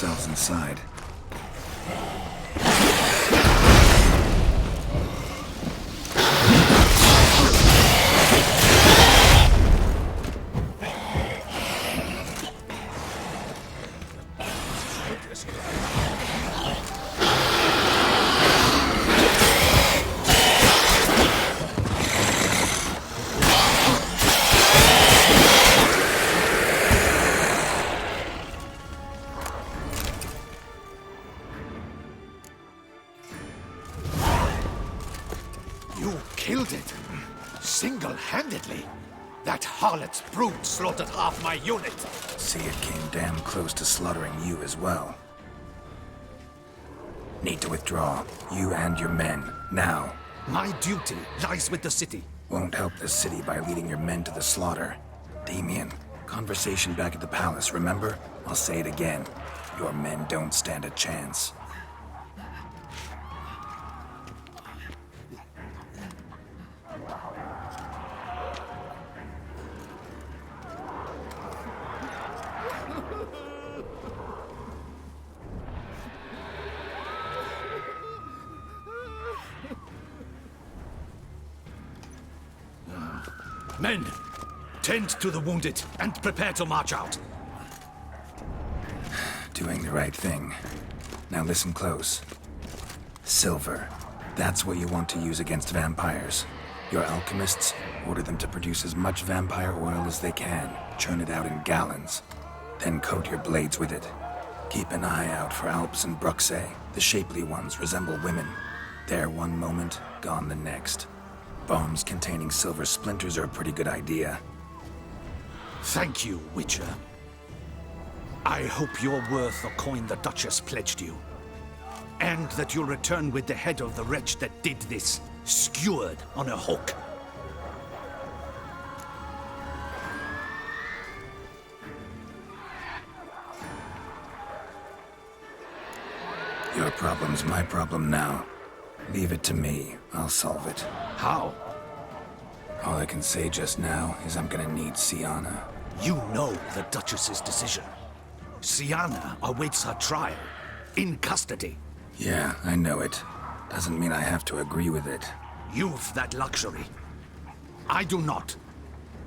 ourselves inside. Killed it. Single-handedly. That harlot's brood slaughtered half my unit. See, it came damn close to slaughtering you as well. Need to withdraw. You and your men. Now. My duty lies with the city. Won't help the city by leading your men to the slaughter. Damien, conversation back at the palace, remember? I'll say it again. Your men don't stand a chance. Men, tend to the wounded and prepare to march out. Doing the right thing. Now listen close. Silver. That's what you want to use against vampires. Your alchemists, order them to produce as much vampire oil as they can. Churn it out in gallons. Then coat your blades with it. Keep an eye out for Alps and Bruxae. The shapely ones resemble women. There one moment, gone the next. Bombs containing silver splinters are a pretty good idea. Thank you, Witcher. I hope you're worth the coin the Duchess pledged you. And that you'll return with the head of the wretch that did this, skewered on a hook. Your problem's my problem now. Leave it to me. I'll solve it. How? All I can say just now is I'm gonna need Syanna. You know the Duchess's decision. Syanna awaits her trial, in custody. Yeah, I know it. Doesn't mean I have to agree with it. You've that luxury. I do not.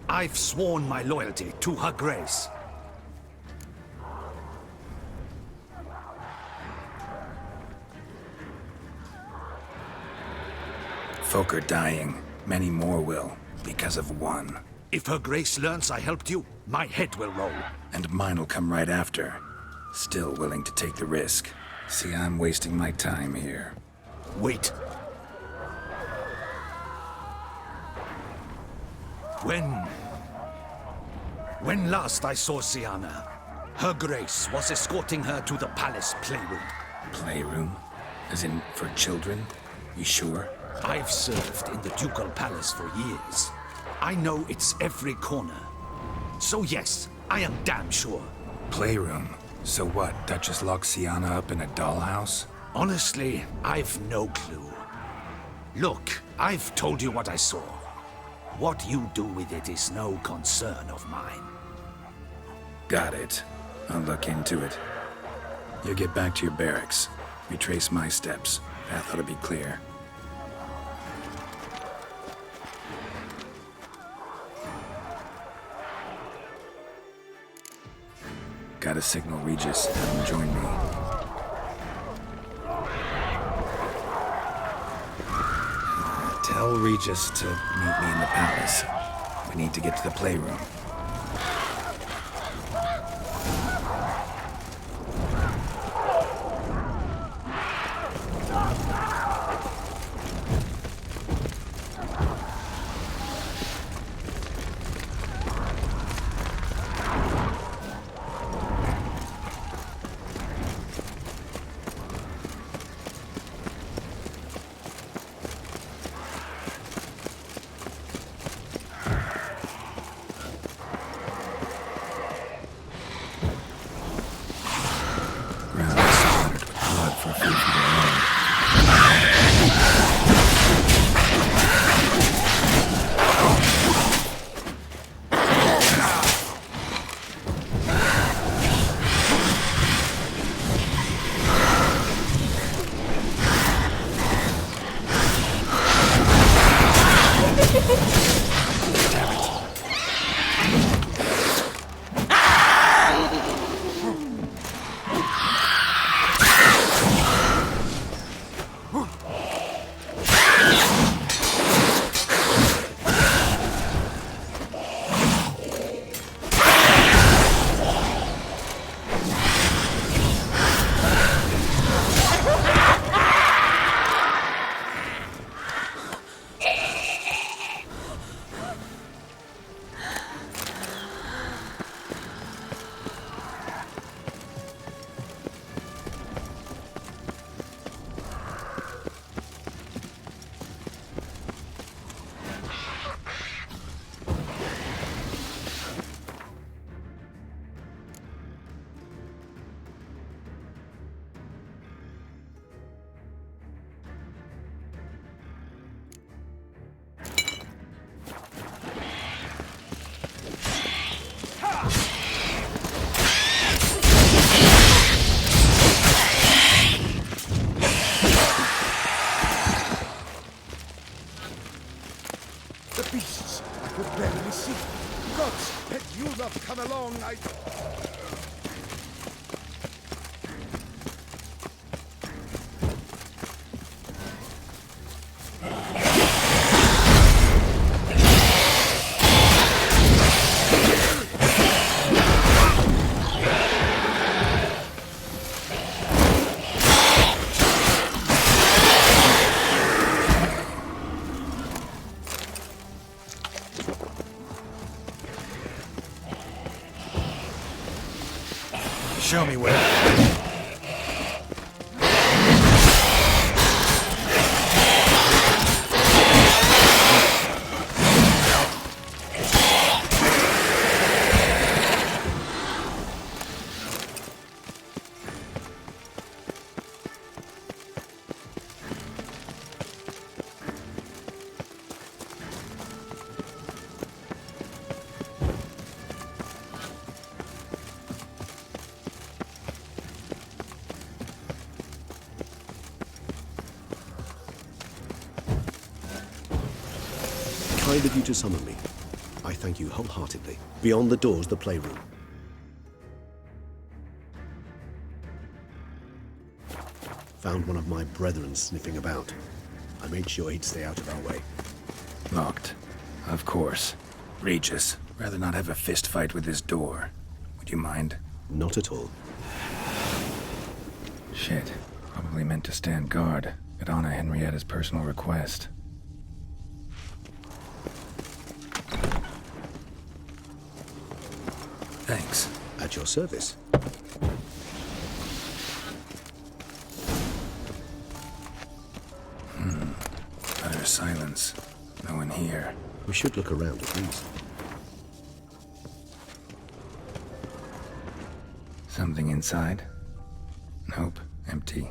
I've sworn my loyalty to her grace. Folk are dying. Many more will, because of one. If her grace learns I helped you, my head will roll. And mine will come right after. Still willing to take the risk. See, I'm wasting my time here. Wait. When last I saw Syanna, her grace was escorting her to the palace playroom. Playroom? As in, for children? You sure? I've served in the ducal palace for years. I know it's every corner. So yes, I am damn sure. Playroom? So what, Duchess locks Syanna up in a dollhouse? Honestly, I've no clue. Look, I've told you what I saw. What you do with it is no concern of mine. Got it. I'll look into it. You get back to your barracks. Retrace my steps. Path ought to be clear. Gotta signal Regis. Have him join me. Tell Regis to meet me in the palace. We need to get to the playroom. I could barely see. Gods, had you not come along, I... Show me where. Kind of you to summon me. I thank you wholeheartedly. Beyond the doors, the playroom. Found one of my brethren sniffing about. I made sure he'd stay out of our way. Locked. Of course. Regis, rather not have a fist fight with this door. Would you mind? Not at all. Shit. Probably meant to stand guard at Anna Henrietta's personal request. Thanks. At your service. Utter silence. No one here. We should look around at least. Something inside? Nope. Empty.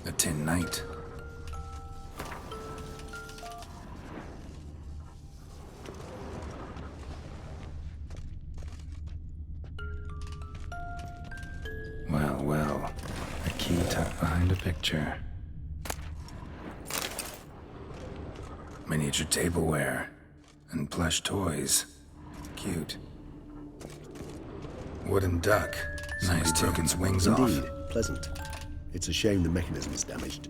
A tin knight. Well. A key tucked behind a picture. Miniature tableware. And plush toys. Cute. Wooden duck. Nice taking its wings off. Indeed. Pleasant. It's a shame the mechanism is damaged.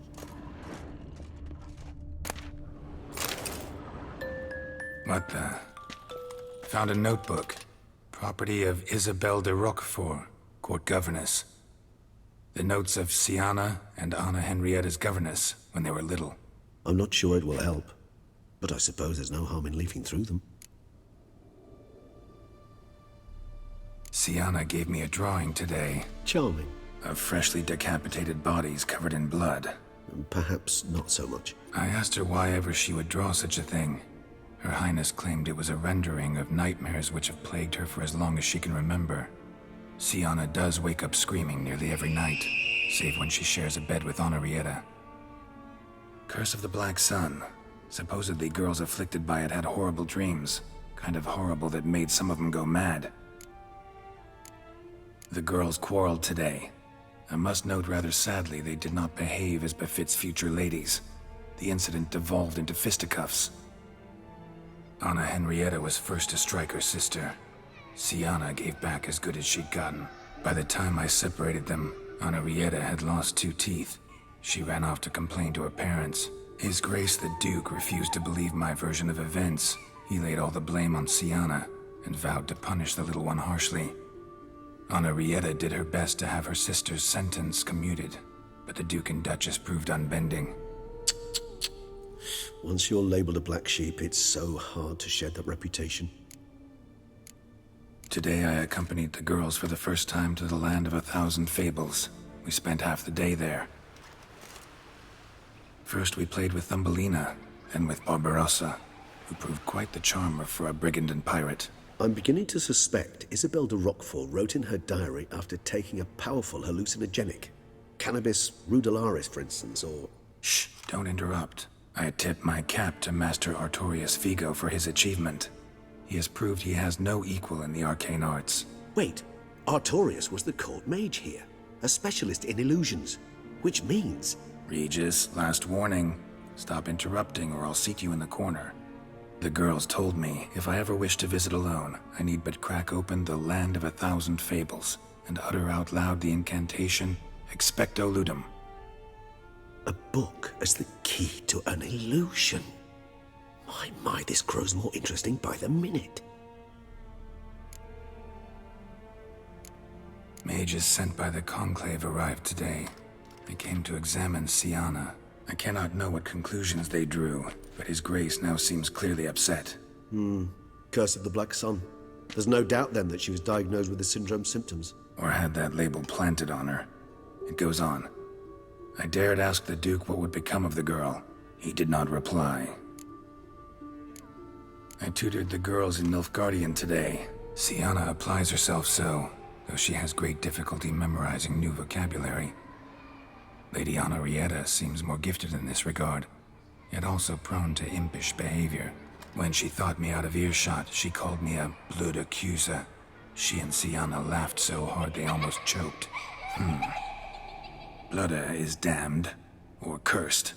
What the? Found a notebook. Property of Isabelle de Roquefort, court governess. The notes of Syanna and Anna Henrietta's governess when they were little. I'm not sure it will help, but I suppose there's no harm in leafing through them. Syanna gave me a drawing today. Charming. Of freshly decapitated bodies covered in blood. Perhaps not so much. I asked her why ever she would draw such a thing. Her Highness claimed it was a rendering of nightmares which have plagued her for as long as she can remember. Syanna does wake up screaming nearly every night, save when she shares a bed with Henrietta. Curse of the Black Sun. Supposedly girls afflicted by it had horrible dreams. Kind of horrible that made some of them go mad. The girls quarreled today. I must note rather sadly they did not behave as befits future ladies. The incident devolved into fisticuffs. Anna Henrietta was first to strike her sister. Syanna gave back as good as she'd gotten. By the time I separated them, Henrietta had lost 2 teeth. She ran off to complain to her parents. His Grace the Duke refused to believe my version of events. He laid all the blame on Syanna and vowed to punish the little one harshly. Henrietta did her best to have her sister's sentence commuted, but the Duke and Duchess proved unbending. Once you're labeled a black sheep, it's so hard to shed that reputation. Today I accompanied the girls for the first time to the land of 1,000 fables. We spent half the day there. First we played with Thumbelina, then with Barbarossa, who proved quite the charmer for a brigand and pirate. I'm beginning to suspect Isabelle de Roquefort wrote in her diary after taking a powerful hallucinogenic. Cannabis rudelaris, for instance, or... Shh, don't interrupt. I tip my cap to Master Artorius Vigo for his achievement. He has proved he has no equal in the arcane arts. Wait, Artorius was the court mage here, a specialist in illusions. which means... Regis, last warning. Stop interrupting or I'll seat you in the corner. The girls told me if I ever wish to visit alone, I need but crack open the Land of 1,000 Fables and utter out loud the incantation, Expecto Ludum. A book as the key to an illusion. My, this grows more interesting by the minute. Mages sent by the Conclave arrived today. They came to examine Syanna. I cannot know what conclusions they drew, but His Grace now seems clearly upset. Curse of the Black Sun. There's no doubt then that she was diagnosed with the syndrome symptoms. Or had that label planted on her. It goes on. I dared ask the Duke what would become of the girl. He did not reply. I tutored the girls in Nilfgaardian today. Syanna applies herself so, though she has great difficulty memorizing new vocabulary. Lady Henrietta seems more gifted in this regard, yet also prone to impish behavior. When she thought me out of earshot, she called me a blood accuser. She and Syanna laughed so hard they almost choked. Blooda is damned, or cursed.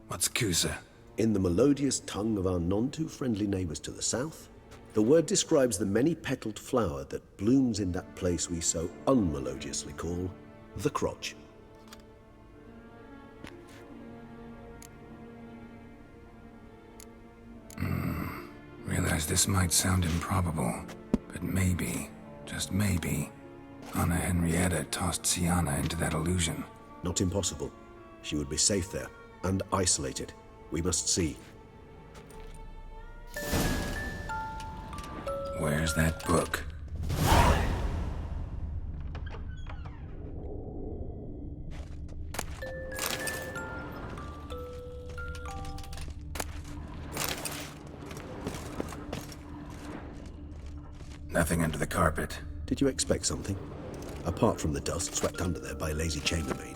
What's Cusa? In the melodious tongue of our none-too-friendly neighbors to the south, the word describes the many-petaled flower that blooms in that place we so unmelodiously call the crotch. Realize this might sound improbable, but maybe, just maybe, Anna Henrietta tossed Syanna into that illusion. Not impossible. She would be safe there, and isolated. We must see. Where's that book? Nothing under the carpet. Did you expect something? Apart from the dust swept under there by a lazy chambermaid.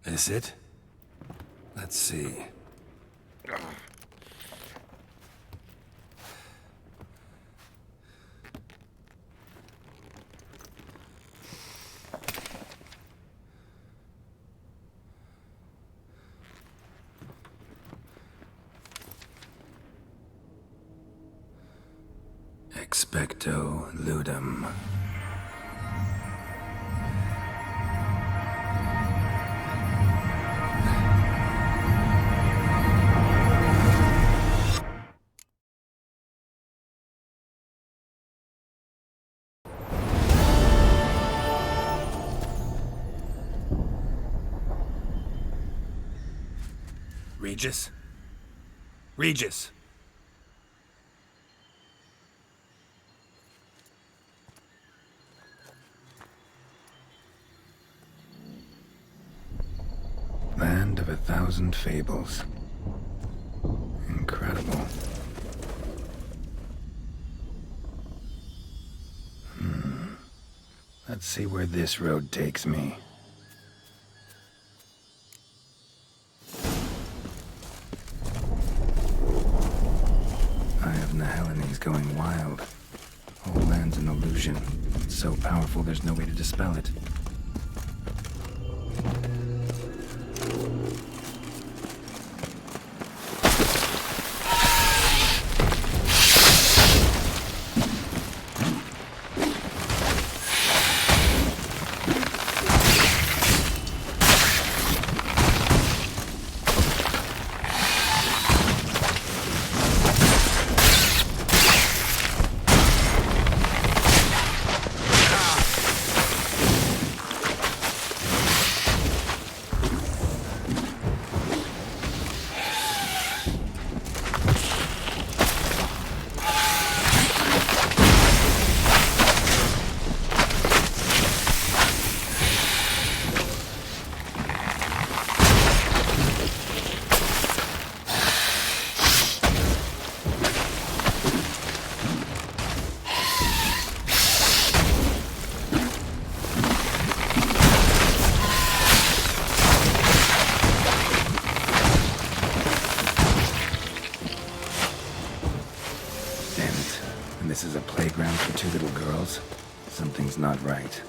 Is it? Let's see. Expecto Ludum. Regis? Regis! Land of 1,000 Fables. Incredible. Let's see where this road takes me. Eye of Nehelene going wild. Whole land's an illusion. It's so powerful there's no way to dispel it. This is a playground for two little girls? Something's not right.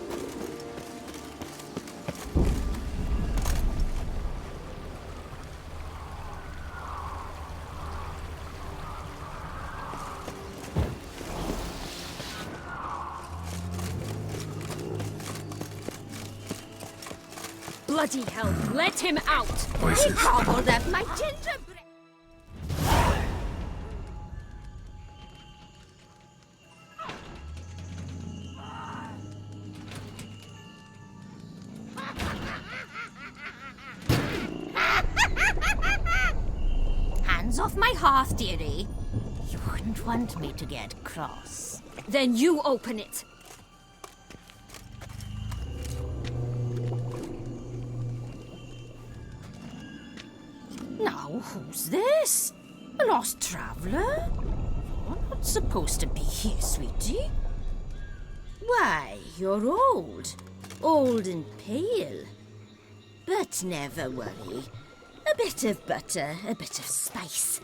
Bloody hell, let him out! Voices. He gobbled up my gingerbread! Hands off my hearth, dearie. You wouldn't want me to get cross. Then you open it! Now, who's this? A lost traveler? You're not supposed to be here, sweetie. Why, you're old. Old and pale. But never worry. A bit of butter, a bit of spice,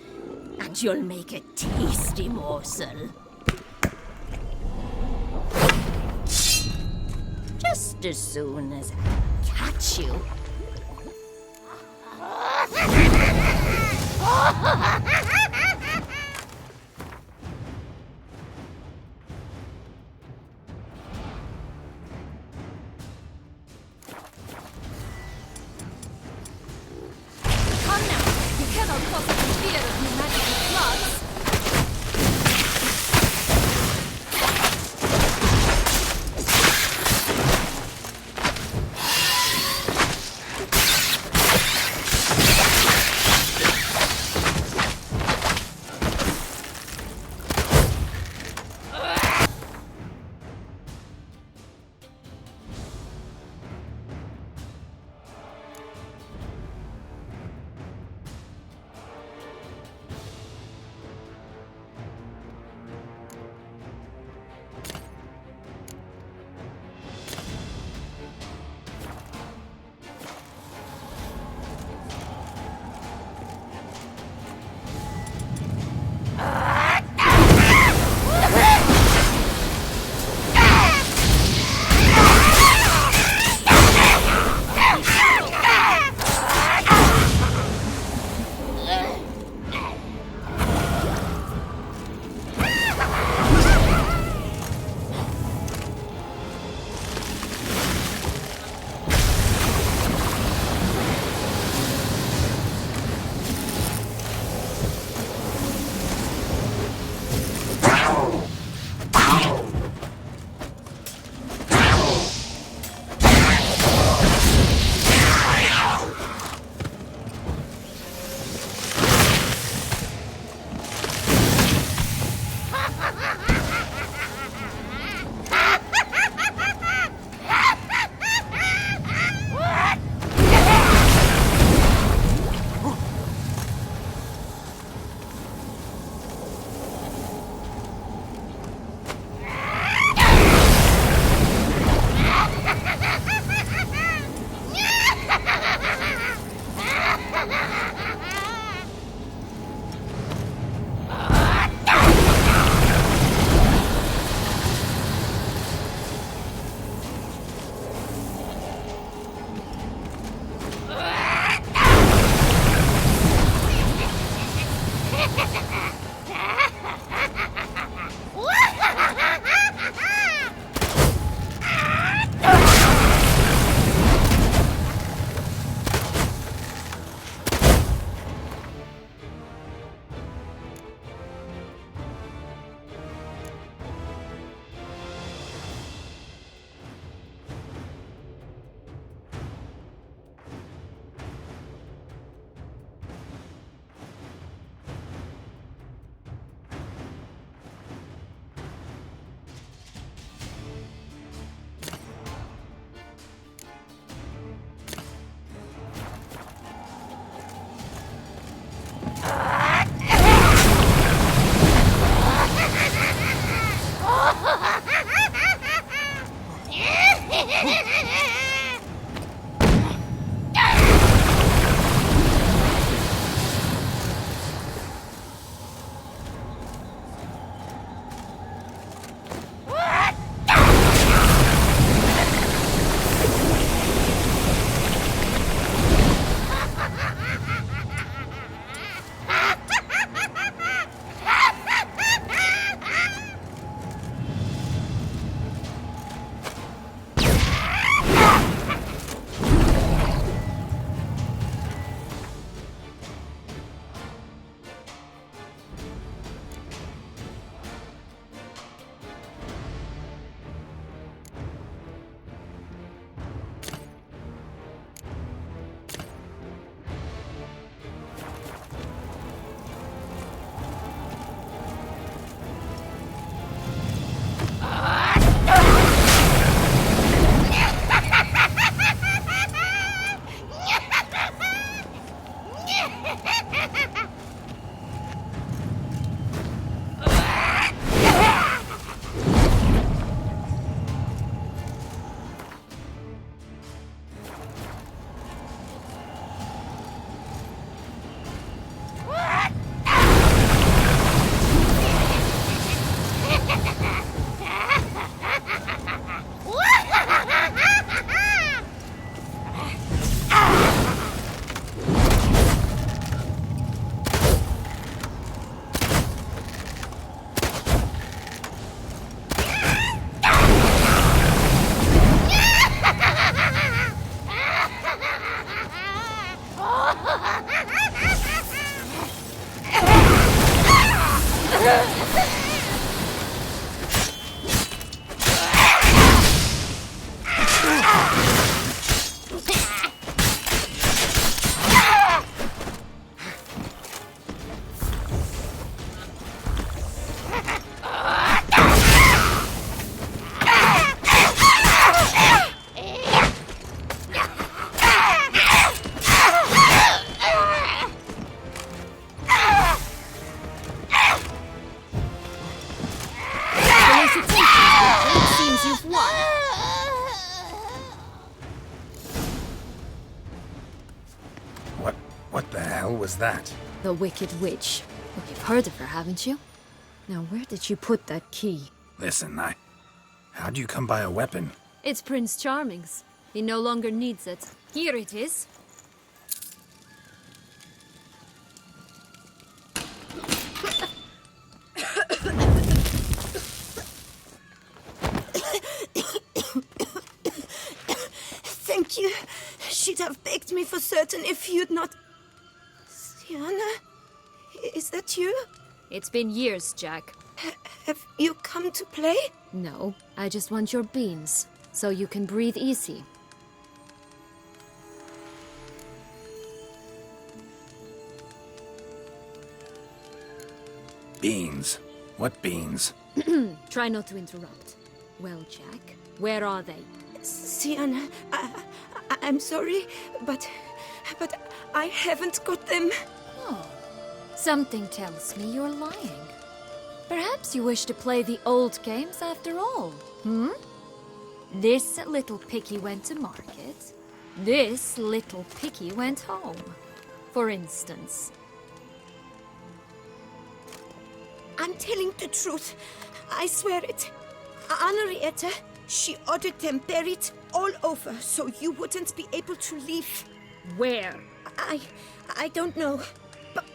and you'll make a tasty morsel. Just as soon as I catch you. Come now! You cannot possibly fear of me magical floods! was that? The Wicked Witch. Well, you've heard of her, haven't you? Now, where did you put that key? Listen, how'd you come by a weapon? It's Prince Charming's. He no longer needs it. Here it is. Thank you. She'd have begged me for certain if you'd not... Syanna? Is that you? It's been years, Jack. Have you come to play? No, I just want your beans, so you can breathe easy. Beans? What beans? Try not to interrupt. Well, Jack, where are they? Syanna, I'm sorry, but I haven't got them. Oh, something tells me you're lying. Perhaps you wish to play the old games after all, hmm? This little picky went to market. This little picky went home, for instance. I'm telling the truth. I swear it. Henrietta, she ordered them buried all over so you wouldn't be able to leave. Where? I don't know.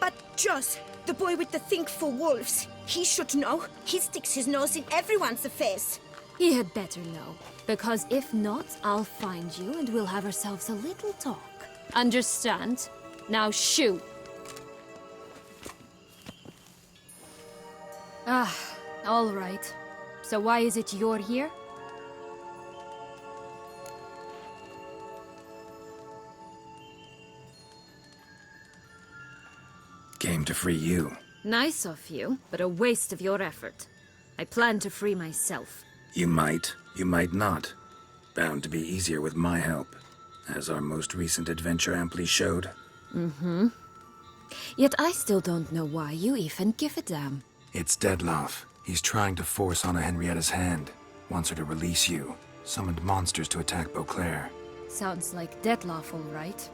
But Joss, the boy with the thing for wolves, he should know. He sticks his nose in everyone's affairs. He had better know, because if not, I'll find you and we'll have ourselves a little talk. Understand? Now shoo! Ah, all right. So why is it you're here? Came to free you. Nice of you, but a waste of your effort. I plan to free myself. You might not. Bound to be easier with my help, as our most recent adventure amply showed. Mm-hmm. Yet I still don't know why you even give a damn. It's Dettlaff. He's trying to force Anna Henrietta's hand. Wants her to release you. Summoned monsters to attack Beauclair. Sounds like Dettlaff, all right.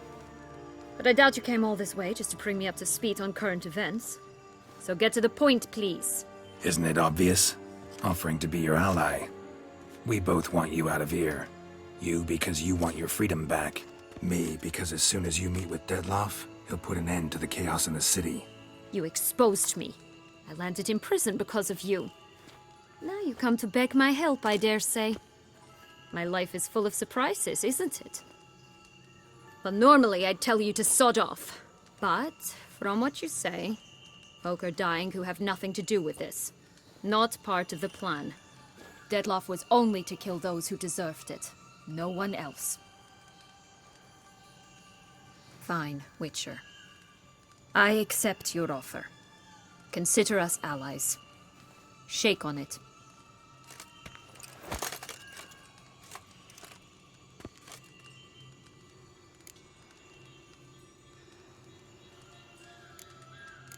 But I doubt you came all this way just to bring me up to speed on current events. So get to the point, please. Isn't it obvious? Offering to be your ally. We both want you out of here. You because you want your freedom back. Me because as soon as you meet with Dettlaff, he'll put an end to the chaos in the city. You exposed me. I landed in prison because of you. Now you come to beg my help, I dare say. My life is full of surprises, isn't it? Well, normally I'd tell you to sod off. But, from what you say, folk are dying who have nothing to do with this. Not part of the plan. Dettlaff was only to kill those who deserved it. No one else. Fine, Witcher. I accept your offer. Consider us allies. Shake on it.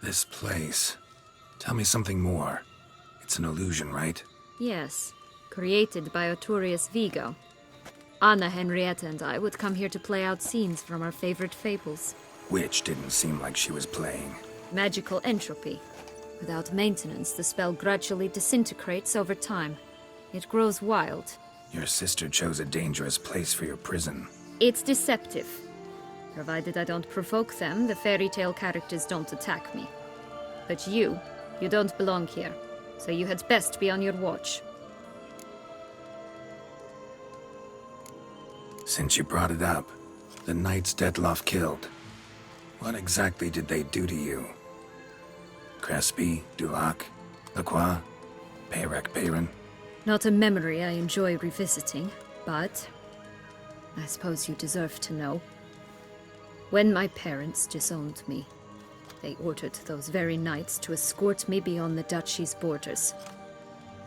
This place. Tell me something more. It's an illusion, right? Yes, created by Arturius Vigo. Anna, Henrietta, and I would come here to play out scenes from our favorite fables. Which didn't seem like she was playing. Magical entropy. Without maintenance, the spell gradually disintegrates over time. It grows wild. Your sister chose a dangerous place for your prison. It's deceptive. Provided I don't provoke them, the Fairytale characters don't attack me. But you don't belong here, so you had best be on your watch. Since you brought it up, the knights Dettlaff killed. What exactly did they do to you? Crespi, Dulac, Lacroix, Peyrac Peyran? Not a memory I enjoy revisiting, but I suppose you deserve to know. When my parents disowned me, they ordered those very knights to escort me beyond the duchy's borders.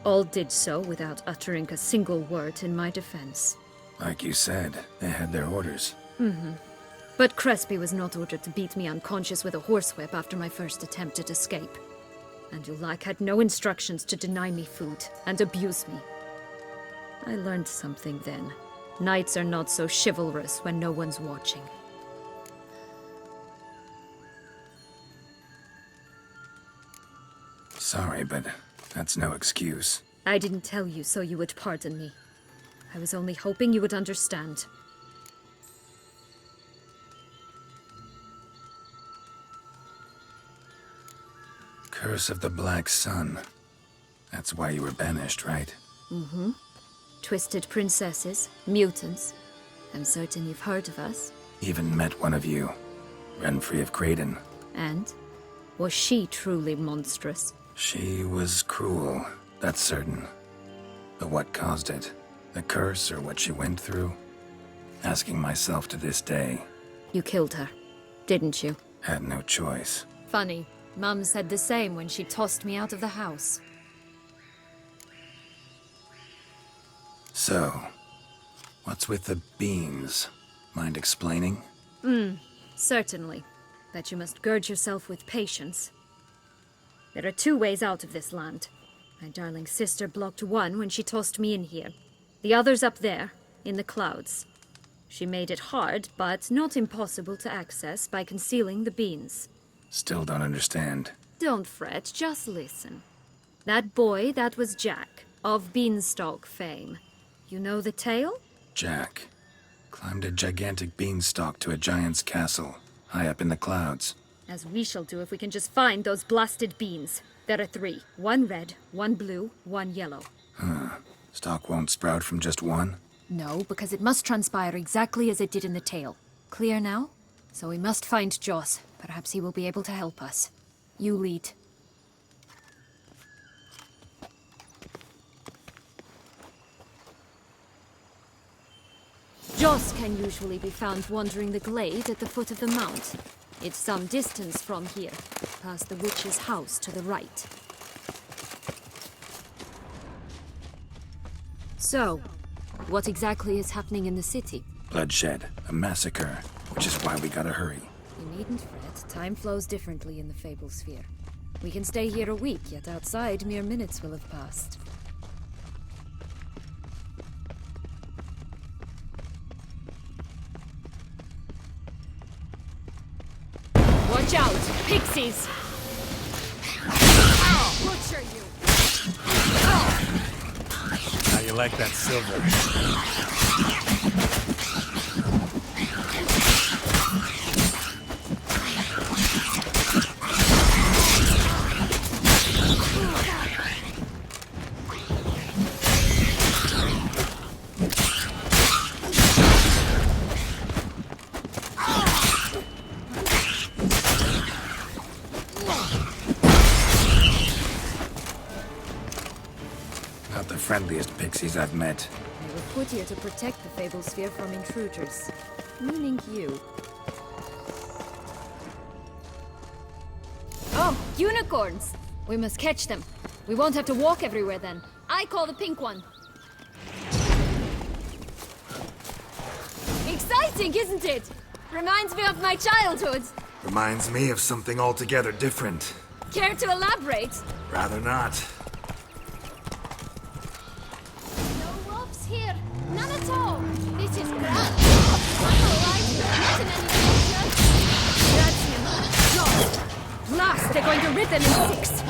All did so without uttering a single word in my defense. Like you said, they had their orders. Mm-hmm. But Crespi was not ordered to beat me unconscious with a horsewhip after my first attempt at escape. And Dulac had no instructions to deny me food and abuse me. I learned something then. Knights are not so chivalrous when no one's watching. Sorry, but that's no excuse. I didn't tell you so you would pardon me. I was only hoping you would understand. Curse of the Black Sun. That's why you were banished, right? Mm-hmm. Twisted princesses, mutants. I'm certain you've heard of us. Even met one of you. Renfrey of Craden. And? Was she truly monstrous? She was cruel, that's certain. But what caused it? The curse or what she went through? Asking myself to this day. You killed her, didn't you? Had no choice. Funny. Mum said the same when she tossed me out of the house. So, what's with the beans? Mind explaining? Certainly. But you must gird yourself with patience. There are 2 ways out of this land. My darling sister blocked one when she tossed me in here. The other's up there, in the clouds. She made it hard, but not impossible to access by concealing the beans. Still don't understand. Don't fret, just listen. That boy, that was Jack, of Beanstalk fame. You know the tale? Jack climbed a gigantic beanstalk to a giant's castle, high up in the clouds. As we shall do if we can just find those blasted beans. There are 3. 1 red, 1 blue, 1 yellow. Stalk won't sprout from just one? No, because it must transpire exactly as it did in the tale. Clear now? So we must find Joss. Perhaps he will be able to help us. You lead. Joss can usually be found wandering the glade at the foot of the mount. It's some distance from here, past the witch's house to the right. So, what exactly is happening in the city? Bloodshed, a massacre, which is why we gotta hurry. You needn't fret. Time flows differently in the Fable Sphere. We can stay here a week, yet outside mere minutes will have passed. Watch out! Pixies! Butcher you! How you like that silver? Not the friendliest pixies I've met. They were put here to protect the Fable Sphere from intruders. Meaning you. Oh, unicorns! We must catch them. We won't have to walk everywhere then. I call the pink one. Exciting, isn't it? Reminds me of my childhood. Reminds me of something altogether different. Care to elaborate? Rather not. No wolves here. None at all. This is grand. Alright, not in any danger. That's him. No. Blast! They're going to rip them in 6.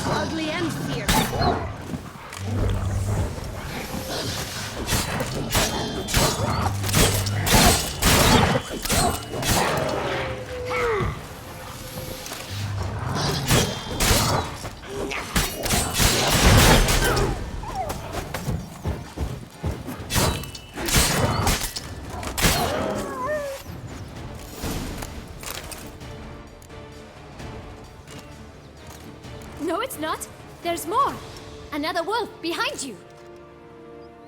Ugly and fierce. No, it's not. There's more. Another wolf behind you.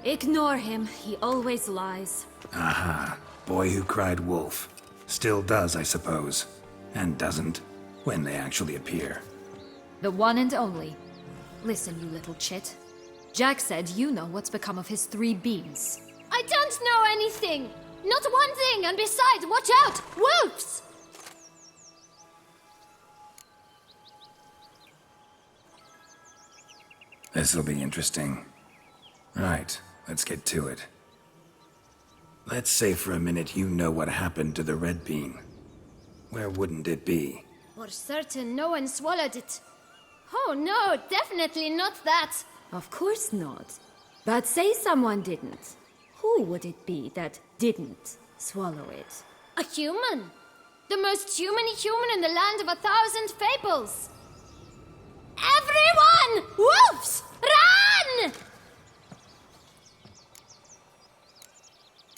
Ignore him. He always lies. Aha. Boy who cried wolf. Still does, I suppose. And doesn't. when they actually appear. The one and only. Listen, you little chit. Jack said you know what's become of his 3 beams. I don't know anything! Not one thing, and besides, watch out! Wolves! This'll be interesting. Right, let's get to it. Let's say for a minute you know what happened to the red bean. Where wouldn't it be? For certain, no one swallowed it. Oh no, definitely not that. Of course not. But say someone didn't. Who would it be that didn't swallow it? A human. The most human-y human in the land of 1,000 fables. Everyone! Wolves! Run!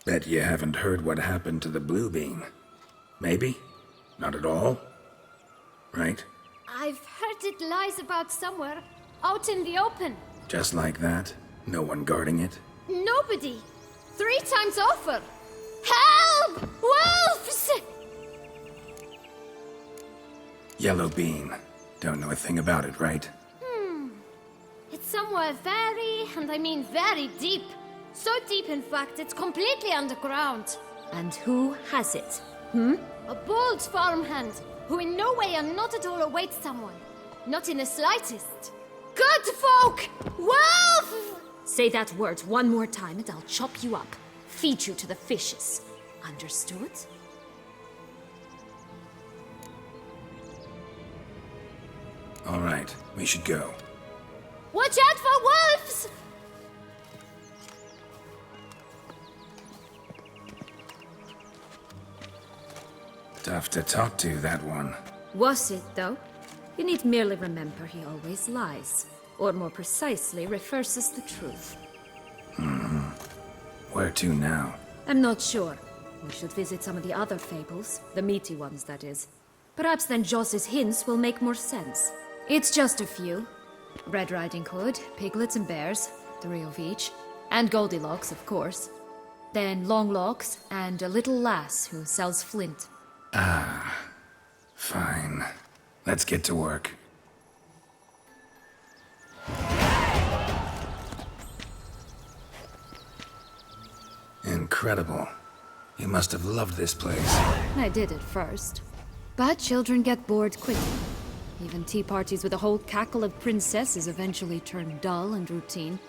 Bet you haven't heard what happened to the blue bean. Maybe? Not at all? Right? I've heard it lies about somewhere, out in the open. Just like that? No one guarding it? Nobody. 3 times over. Help! Wolves! Yellow bean. Don't know a thing about it, right? It's somewhere very, and I mean very deep. So deep, in fact, it's completely underground. And who has it? A bold farmhand, who in no way and not at all awaits someone. Not in the slightest. Good folk! Wolf! Say that word one more time and I'll chop you up. Feed you to the fishes. Understood? All right, we should go. Watch out for wolves! Tough to talk to, that one. Was it, though? You need merely remember he always lies. Or more precisely, reverses the truth. Where to now? I'm not sure. We should visit some of the other fables. The meaty ones, that is. Perhaps then Joss's hints will make more sense. It's just a few. Red Riding Hood, piglets and bears, 3 of each. And Goldilocks, of course. Then Longlocks, and a little lass who sells flint. Fine. Let's get to work. Incredible. You must have loved this place. I did at first. But children get bored quickly. Even tea parties with a whole cackle of princesses eventually turn dull and routine.